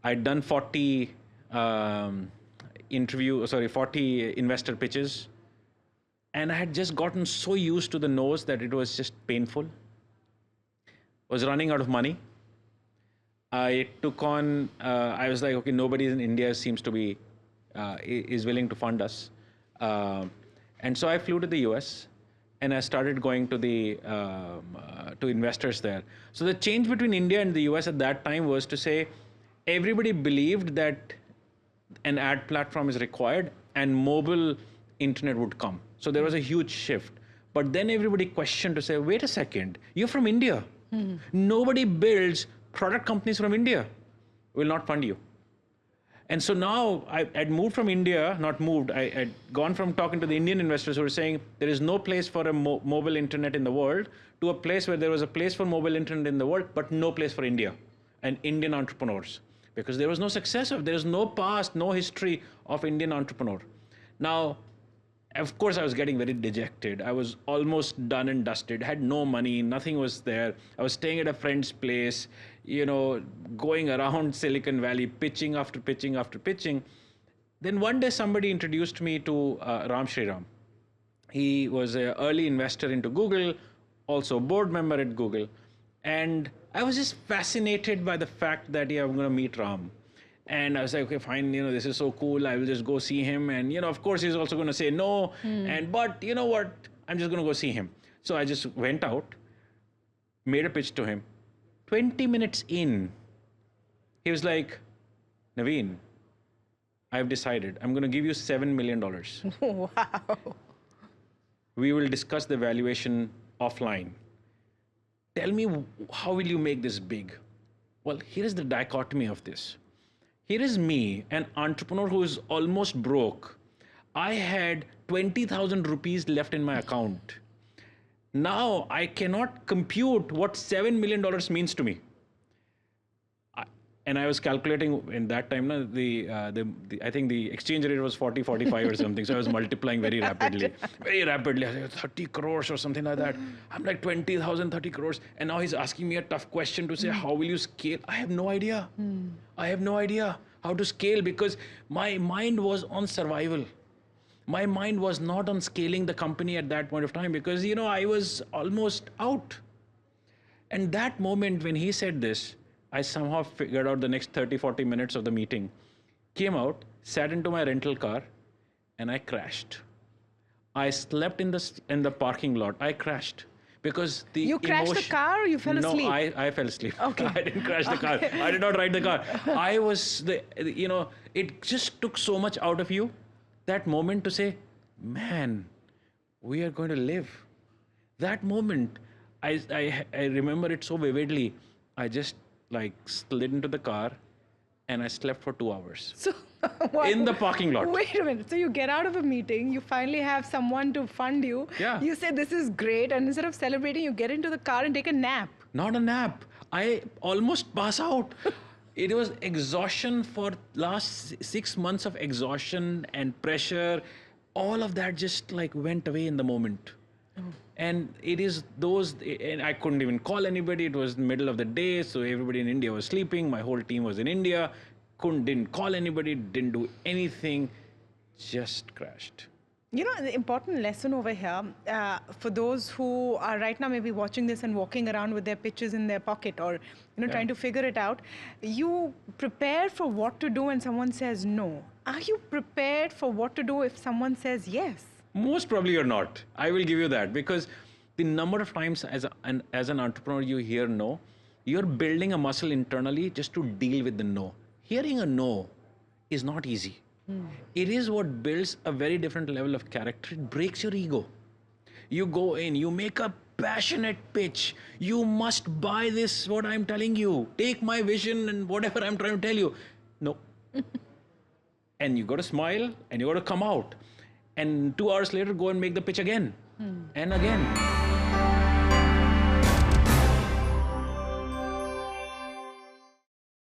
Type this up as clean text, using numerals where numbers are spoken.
I'd done 40 40 investor pitches. And I had just gotten so used to the no's that it was just painful. Was running out of money. I took on, I was like, okay, nobody in India seems to be, is willing to fund us. And so I flew to the US and I started going to the, to investors there. So the change between India and the US at that time was to say, everybody believed that an ad platform is required and mobile internet would come. So there was a huge shift. But then everybody questioned to say, wait a second, you're from India. Nobody builds product companies from India. Will not fund you. And so now I'd moved from India, not moved, I'd gone from talking to the Indian investors who were saying there is no place for a mobile internet in the world to a place where there was a place for mobile internet in the world, but no place for India and Indian entrepreneurs. Because there was no success there is no past, no history of Indian entrepreneur. Now, of course, I was getting very dejected. I was almost done and dusted, had no money, nothing was there. I was staying at a friend's place, you know, going around Silicon Valley, pitching after pitching after pitching. Then one day somebody introduced me to Ram Shriram. He was an early investor into Google, also board member at Google. And I was just fascinated by the fact that, yeah, I'm going to meet Ram. And I was like, okay, fine, you know, this is so cool. I will just go see him. And, you know, of course, he's also going to say no. But you know what? I'm just going to go see him. So I just went out, made a pitch to him. 20 minutes in, he was like, Naveen, I've decided I'm going to give you $7 million. Wow. We will discuss the valuation offline. Tell me, how will you make this big? Well, here is the dichotomy of this. Here is me, an entrepreneur who is almost broke. I had 20,000 rupees left in my account. Now I cannot compute what $7 million means to me. And I was calculating in that time, I think the exchange rate was 40, 45 or something. So I was multiplying very rapidly. Very rapidly. I was like 30 crores or something like that. I'm like 20,000, 30 crores. And now he's asking me a tough question to say, how will you scale? I have no idea. I have no idea how to scale because my mind was on survival. My mind was not on scaling the company at that point of time because, you know, I was almost out. And that moment when he said this, I somehow figured out the next 30, 40 minutes of the meeting, came out, sat into my rental car, and I crashed. I slept in the parking lot. I crashed because the You crashed the car or you fell asleep? No, I fell asleep. Okay. I didn't crash the car. I did not ride the car. I was, you know, it just took so much out of you, that moment to say, man, we are going to live. That moment, I remember it so vividly. I just like slid into the car and I slept for 2 hours. So, in the parking lot. Wait a minute. So you get out of a meeting, you finally have someone to fund you. Yeah. You say this is great, and instead of celebrating, you get into the car and take a nap. Not a nap. I almost pass out. It was exhaustion for last 6 months of exhaustion and pressure. All of that just like went away in the moment. And it is those, and I couldn't even call anybody. It was the middle of the day, so everybody in India was sleeping. My whole team was in India. Didn't call anybody, didn't do anything, just crashed. You know, the important lesson over here, for those who are right now maybe watching this and walking around with their pitches in their pocket or, you know, trying to figure it out, you prepare for what to do when someone says no. Are you prepared for what to do if someone says yes? Most probably you're not. I will give you that because the number of times as an entrepreneur you hear no, you're building a muscle internally just to deal with the no. Hearing a no is not easy. It is what builds a very different level of character. It breaks your ego. You go in, you make a passionate pitch. You must buy this, what I'm telling you. Take my vision and whatever I'm trying to tell you. No. And you got to smile and you got to come out. And 2 hours later, go and make the pitch again and again.